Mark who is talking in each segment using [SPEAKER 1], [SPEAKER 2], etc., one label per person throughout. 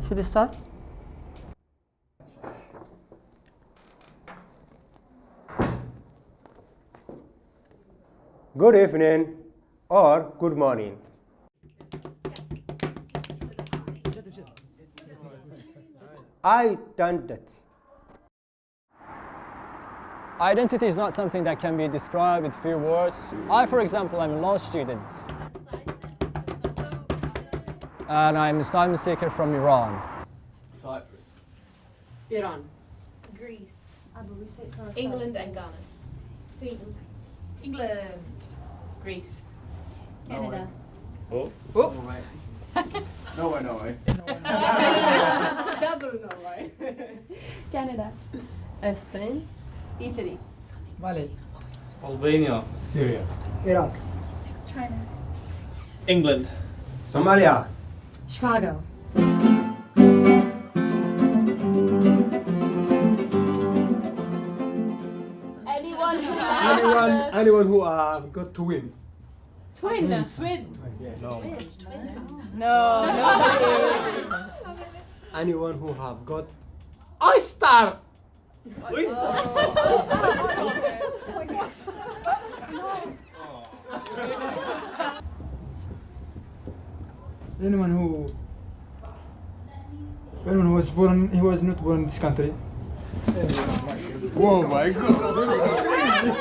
[SPEAKER 1] Should we start?
[SPEAKER 2] Good evening or good morning. I-dentity.
[SPEAKER 3] Identity is not something that can be described with few words. I, for example, am a law student. And I'm an asylum seeker from Iran.
[SPEAKER 4] Cyprus.
[SPEAKER 1] Iran.
[SPEAKER 5] Greece.
[SPEAKER 6] England and Ghana.
[SPEAKER 5] Sweden.
[SPEAKER 6] England. Greece.
[SPEAKER 5] Canada.
[SPEAKER 4] Oh.
[SPEAKER 1] Oh.
[SPEAKER 4] No way, no way.
[SPEAKER 6] Double no way.
[SPEAKER 5] Canada. Spain.
[SPEAKER 6] Italy.
[SPEAKER 1] Mali.
[SPEAKER 7] Albania.
[SPEAKER 4] Syria.
[SPEAKER 1] Iraq.
[SPEAKER 5] China.
[SPEAKER 7] England.
[SPEAKER 2] Somalia.
[SPEAKER 1] Chicago.
[SPEAKER 2] Anyone who got to win.
[SPEAKER 6] Twin.
[SPEAKER 2] No.
[SPEAKER 6] No.
[SPEAKER 2] Anyone who have got oyster.
[SPEAKER 8] Anyone who was born, he was not born in this country.
[SPEAKER 2] Oh my God.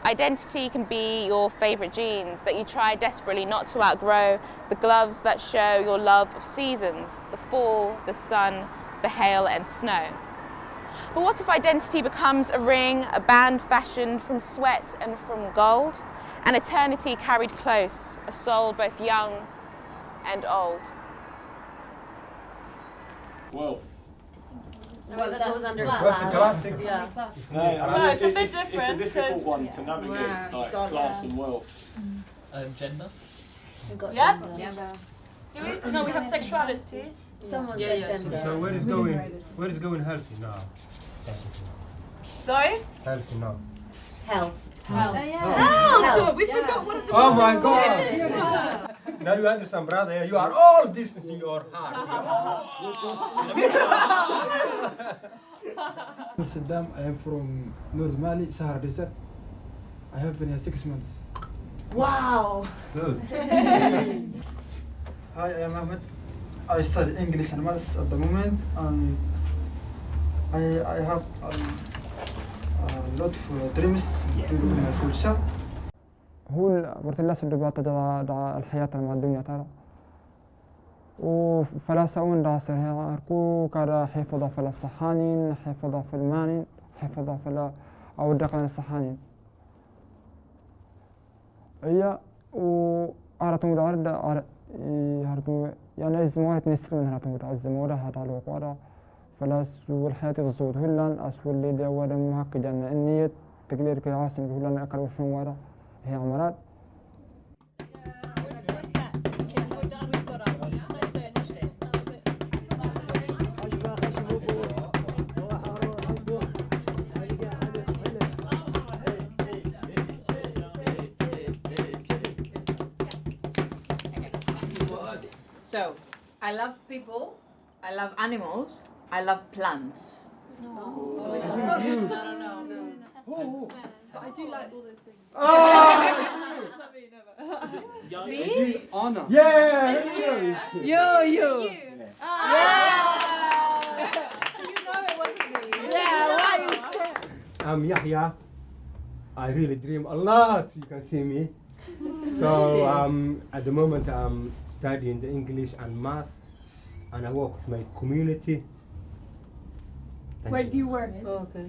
[SPEAKER 9] Identity can be your favourite jeans that you try desperately not to outgrow, the gloves that show your love of seasons, the fall, the sun, the hail and snow. But what if identity becomes a ring, a band fashioned from sweat and from gold, an eternity carried close, a soul both young and old?
[SPEAKER 4] Wealth.
[SPEAKER 6] Well, that goes under
[SPEAKER 8] That's the classic.
[SPEAKER 6] Yeah.
[SPEAKER 4] No,
[SPEAKER 6] it's a bit
[SPEAKER 4] It's a
[SPEAKER 6] different,
[SPEAKER 4] difficult
[SPEAKER 6] 'cause-
[SPEAKER 4] one to navigate, like class and wealth.
[SPEAKER 7] Gender.
[SPEAKER 6] Yeah.
[SPEAKER 5] Yeah.
[SPEAKER 6] Do we? No, we have sexuality.
[SPEAKER 5] Someone said gender.
[SPEAKER 2] So where is going healthy now?
[SPEAKER 6] Sorry?
[SPEAKER 2] Healthy now.
[SPEAKER 5] Health.
[SPEAKER 6] Health.
[SPEAKER 5] Health.
[SPEAKER 6] We forgot one of the
[SPEAKER 2] Oh
[SPEAKER 6] words.
[SPEAKER 2] my God. Now you understand, brother. You are all distancing your heart.
[SPEAKER 8] Saddam, I am from North Mali, Sahara Desert. I have been here 6 months.
[SPEAKER 6] Wow.
[SPEAKER 2] Good.
[SPEAKER 8] Hi, I am Ahmed. I study English and Maths at the moment, and I have a lot of dreams to do in my future.
[SPEAKER 3] هو برتلاس الدبات دا الحياة المادية ترى وفلاسون دا سرها أركو كذا حفظة في الصحانين حفظة في المانين حفظة في أو الدقن الصحانين هي وأردتم دا أرد هركو يعني الزمورة نسر من هرتم الزمورة هذا الوقورة فلاس والحياة تزود هلان أسول اللي دا ودا مهك جنة النية تقدر كياسن هلان أكل وشون ورا هي عمرات.
[SPEAKER 6] So, I love people, I love animals, I love plants. But I do like all those things.
[SPEAKER 7] Anna.
[SPEAKER 2] Yeah.
[SPEAKER 6] You.
[SPEAKER 2] I'm Yahya. I really dream a lot. You can see me. So at the moment I'm studying the English and math, and I work with my community.
[SPEAKER 10] Where do you work?
[SPEAKER 6] Okay.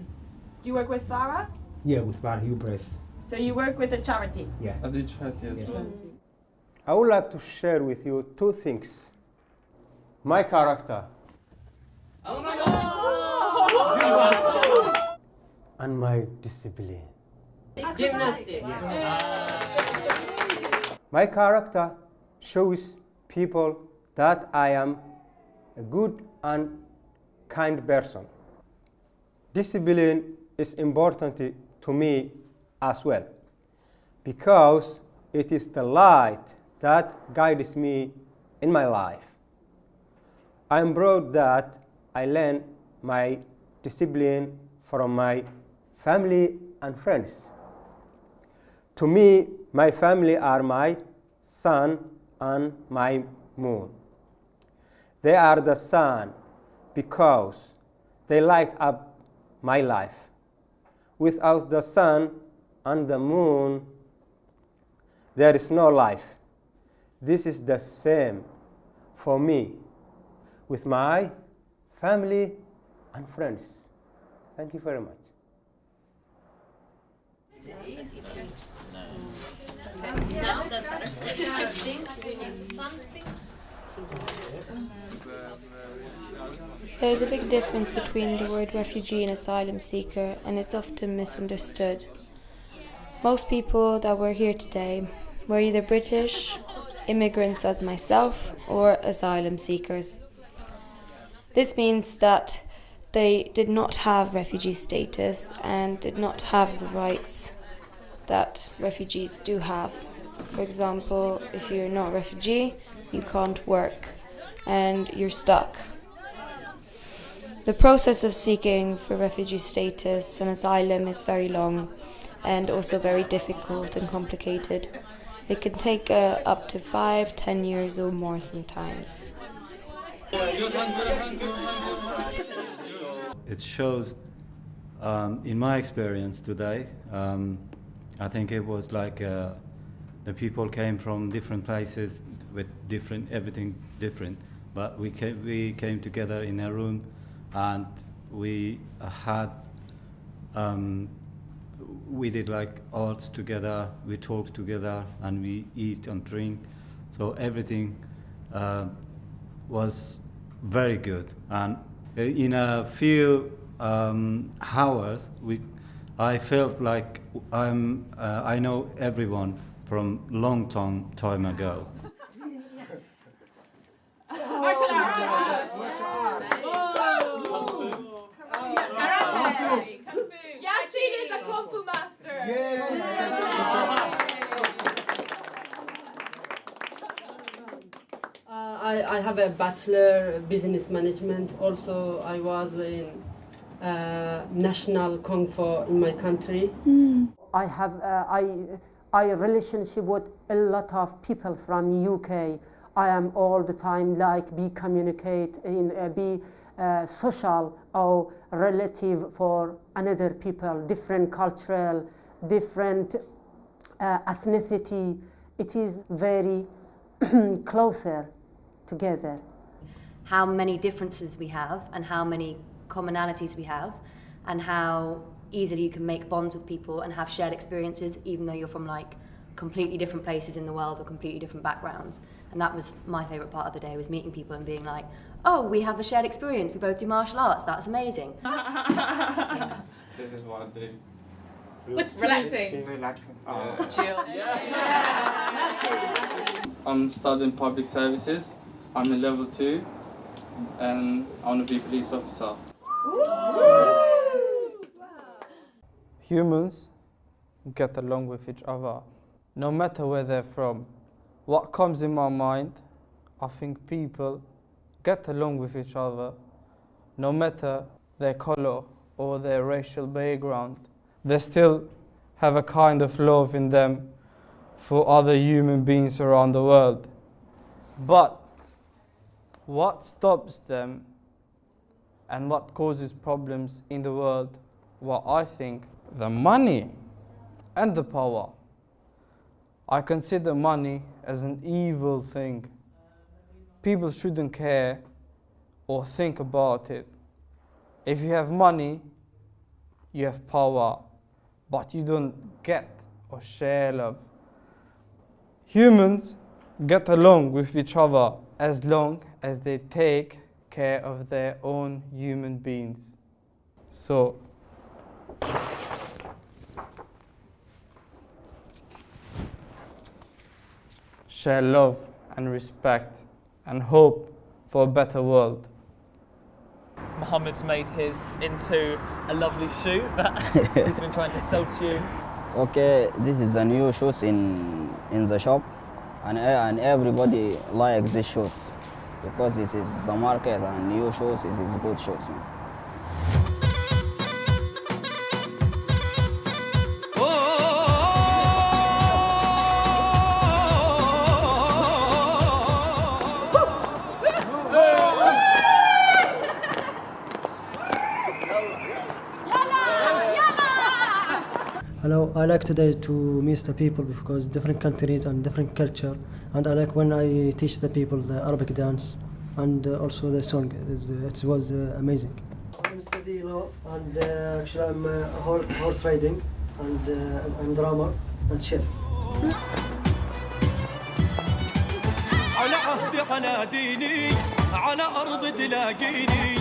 [SPEAKER 10] Do you work with Farah?
[SPEAKER 2] Yeah, with Bar Hubris.
[SPEAKER 10] So you work with a charity?
[SPEAKER 2] Yeah.
[SPEAKER 7] I did charity as well.
[SPEAKER 2] I would like to share with you two things. My character.
[SPEAKER 6] Oh my God!
[SPEAKER 2] And my discipline.
[SPEAKER 1] Gymnastics.
[SPEAKER 2] My character shows people that I am a good and kind person. Discipline is important to me as well, because it is the light that guides me in my life. I am proud that I learned my discipline from my family and friends. To me, my family are my sun and my moon. They are the sun because they light up my life. Without the sun and the moon, there is no life. This is the same for me with my family and friends. Thank you very much.
[SPEAKER 5] Now that's better. I think we need something.
[SPEAKER 11] There's a big difference between the word refugee and asylum seeker, and it's often misunderstood. Most people that were here today were either British, immigrants as myself, or asylum seekers. This means that they did not have refugee status and did not have the rights that refugees do have. For example, if you're not a refugee, you can't work and you're stuck. The process of seeking for refugee status and asylum is very long and also very difficult and complicated. It can take up to 5-10 years or more sometimes.
[SPEAKER 12] It shows, in my experience today, I think it was like the people came from different places with everything different, but we came together in a room and we did like arts together, we talked together, and we eat and drink. So everything was very good. And in a few hours, I felt like I know everyone from long time ago.
[SPEAKER 10] Yasin is a Kung Fu master.
[SPEAKER 1] I have a bachelor business management. Also, I was in national Kung Fu in my country.
[SPEAKER 13] I have I relationship with a lot of people from UK. I am all the time like be communicate in be social or relative for another people, different cultural, different ethnicity. It is very closer together.
[SPEAKER 5] How many differences we have and how many commonalities we have, and how easily you can make bonds with people and have shared experiences even though you're from like completely different places in the world or completely different backgrounds. And that was my favourite part of the day, was meeting people and being like, oh, we have a shared experience, we both do martial arts, that's amazing. Yeah.
[SPEAKER 7] This is what I do.
[SPEAKER 10] What's relaxing?
[SPEAKER 7] Relaxing.
[SPEAKER 10] Chill.
[SPEAKER 7] I'm studying public services. I'm in level 2 and I want to be a police officer.
[SPEAKER 3] Humans get along with each other, no matter where they're from. What comes in my mind, I think people get along with each other, no matter their color or their racial background. They still have a kind of love in them for other human beings around the world. But what stops them and what causes problems in the world? Well, I think the money and the power. I consider money as an evil thing. People shouldn't care or think about it. If you have money, you have power, but you don't get or share love. Humans get along with each other as long as they take care of their own human beings. So, share love and respect and hope for a better world.
[SPEAKER 7] Mohammed's made his into a lovely shoe that he's been trying to sell to you.
[SPEAKER 14] Okay, this is a new shoes in the shop. and everybody likes these shows because it is a market and new shows is good shows. Man.
[SPEAKER 15] Hello, I like today to meet the people because different countries and different culture, and I like when I teach the people the Arabic dance and also the song. It was amazing. I'm studying law and actually I'm horse riding and drummer and chef.
[SPEAKER 16] على عهدي قناديني على أرض تلاقيني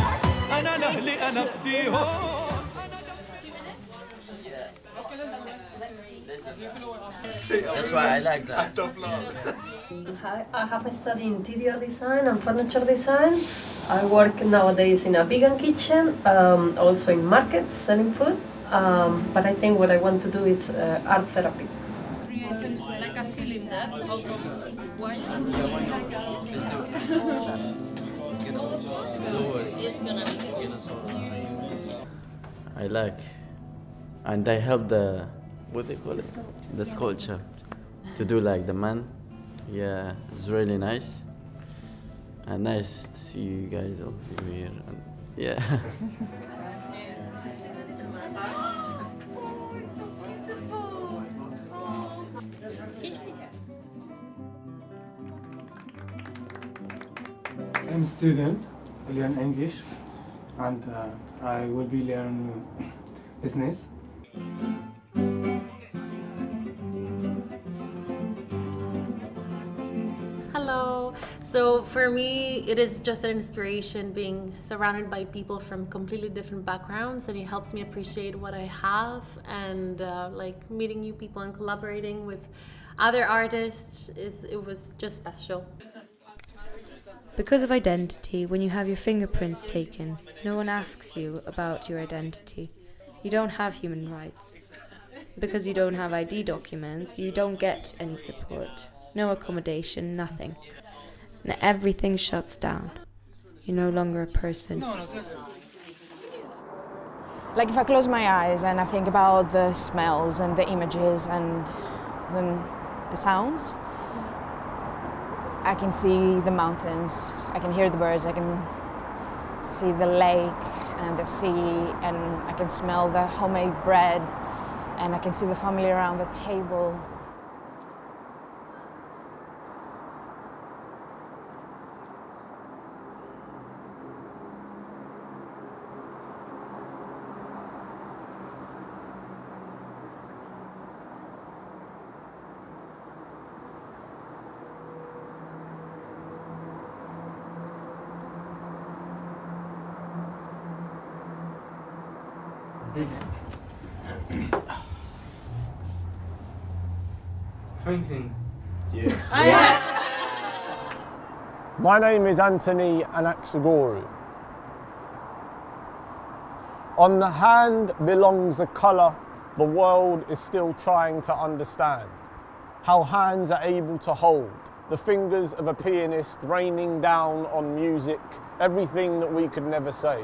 [SPEAKER 16] أنا لأهلي أنا فديهم.
[SPEAKER 17] That's why I like that.
[SPEAKER 18] Hi, I have studied interior design and furniture design. I work nowadays in a vegan kitchen, also in markets selling food. But I think what I want to do is art therapy.
[SPEAKER 10] Like a cylinder out of wire.
[SPEAKER 17] I like, and I help the, what they call it? The sculpture to do like the man. Yeah, it's really nice. And nice to see you guys all here. And yeah.
[SPEAKER 19] I'm a student, I learn English, and I will be learn business.
[SPEAKER 20] Hello. So for me, it is just an inspiration being surrounded by people from completely different backgrounds, and it helps me appreciate what I have, and like meeting new people and collaborating with other artists, it was just special.
[SPEAKER 11] Because of identity, when you have your fingerprints taken, no one asks you about your identity. You don't have human rights. Because you don't have ID documents, you don't get any support. No accommodation, nothing. And everything shuts down. You're no longer a person.
[SPEAKER 9] Like if I close my eyes and I think about the smells and the images and then the sounds, I can see the mountains, I can hear the birds, I can see the lake and the sea, and I can smell the homemade bread, and I can see the family around the table.
[SPEAKER 7] Thinking.
[SPEAKER 4] Yes.
[SPEAKER 21] My name is Anthony Anaxagoru. On the hand belongs a colour the world is still trying to understand. How hands are able to hold the fingers of a pianist raining down on music, everything that we could never say.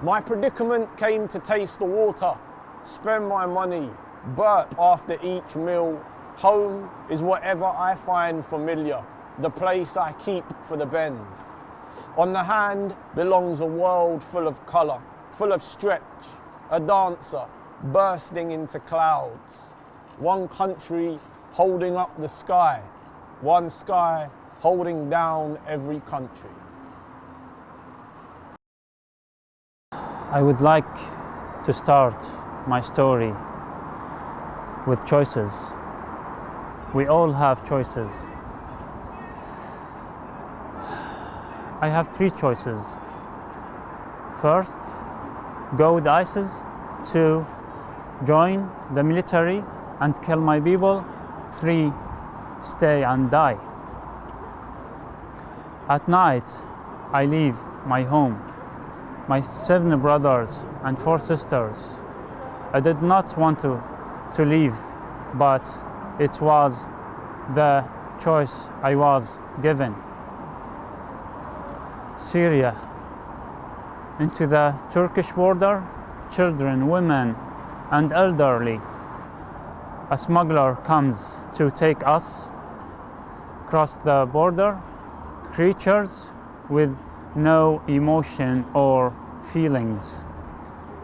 [SPEAKER 21] My predicament came to taste the water, spend my money, burp after each meal. Home is whatever I find familiar, the place I keep for the bend. On the hand belongs a world full of colour, full of stretch, a dancer bursting into clouds. One country holding up the sky, one sky holding down every country.
[SPEAKER 22] I would like to start my story with choices. We all have choices. I have 3 choices. First, go with ISIS. 2, join the military and kill my people. 3, stay and die. At night, I leave my home, my 7 brothers and 4 sisters. I did not want to leave, but it was the choice I was given. Syria, into the Turkish border, children, women, and elderly. A smuggler comes to take us across the border, creatures with no emotion or feelings.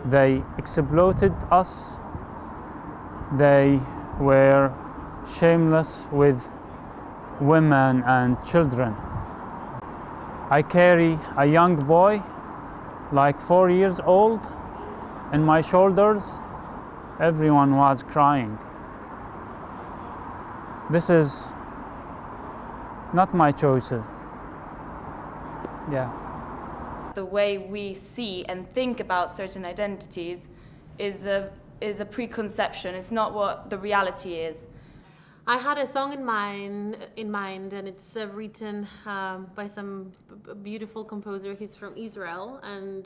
[SPEAKER 22] They exploited us. They were shameless with women and children. I carry a young boy, like 4 years old, in my shoulders. Everyone was crying. This is not my choices. Yeah.
[SPEAKER 6] The way we see and think about certain identities is a preconception. It's not what the reality is.
[SPEAKER 20] I had a song in mind, and it's written by some beautiful composer. He's from Israel, and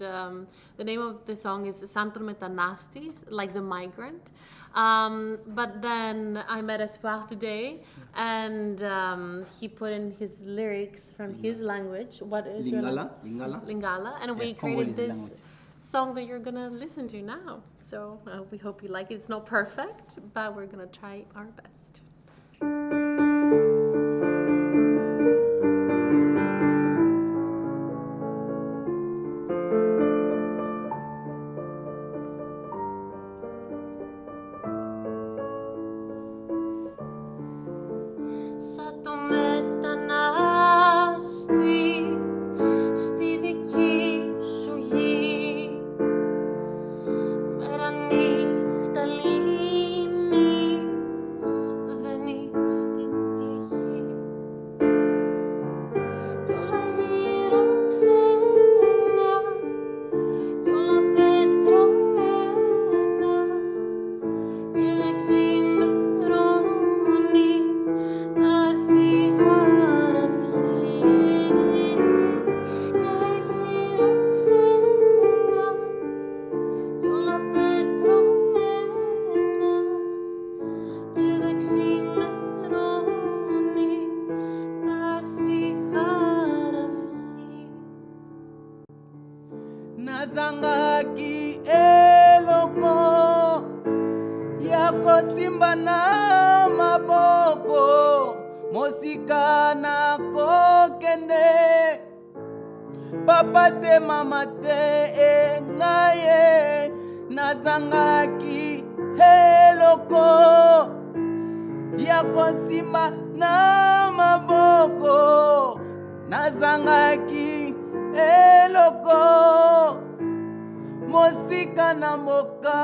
[SPEAKER 20] the name of the song is Santor Metanastis, like the migrant. But then I met Espoir today, and he put in his lyrics from his language. What is your
[SPEAKER 8] Lingala.
[SPEAKER 20] Lingala, and we created this song that you're gonna listen to now. So we hope you like it. It's not perfect, but we're gonna try our best.
[SPEAKER 23] Σαν το μετανάστη στη δική σου γη, μέρα νύχτα λύνεις, δεν είσαι την πληγή, κι όλα γύρω ξένα, κι όλα πετρωμένα, και δεν ξημερώνει να έρθει η αραυγή, κι όλα γύρω ξένα, κι όλα πετρωμένα, και δεν ξημερώνει να έρθει η αραυγή.
[SPEAKER 24] Nazangaki eloko yako simba na maboko mosika na kokende papa te mama te ngaye nazangaki eloko yako simba na maboko nazangaki eloko mosika na mboka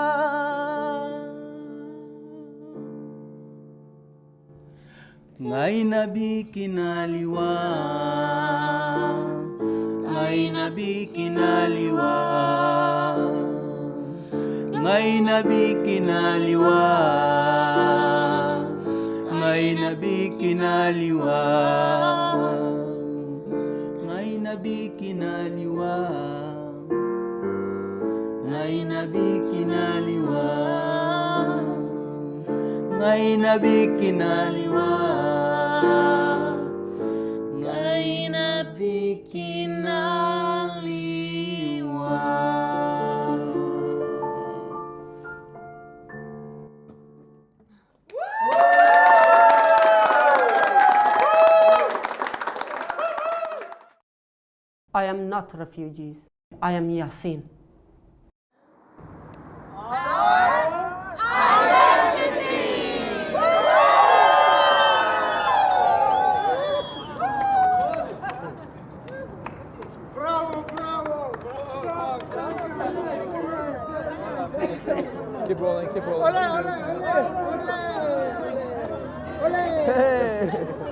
[SPEAKER 24] ngai nabiki naliwa ngai nabiki naliwa ngai nabiki naliwa ngai nabiki naliwa ngai nabiki naliwa ngai nabiki naliwa ngai nabiki naliwa ngai nabiki naliwa.
[SPEAKER 13] I am not refugees. I am Yasin.
[SPEAKER 25] Keep rolling, keep rolling. Ole, ole, ole. Ole. Hey.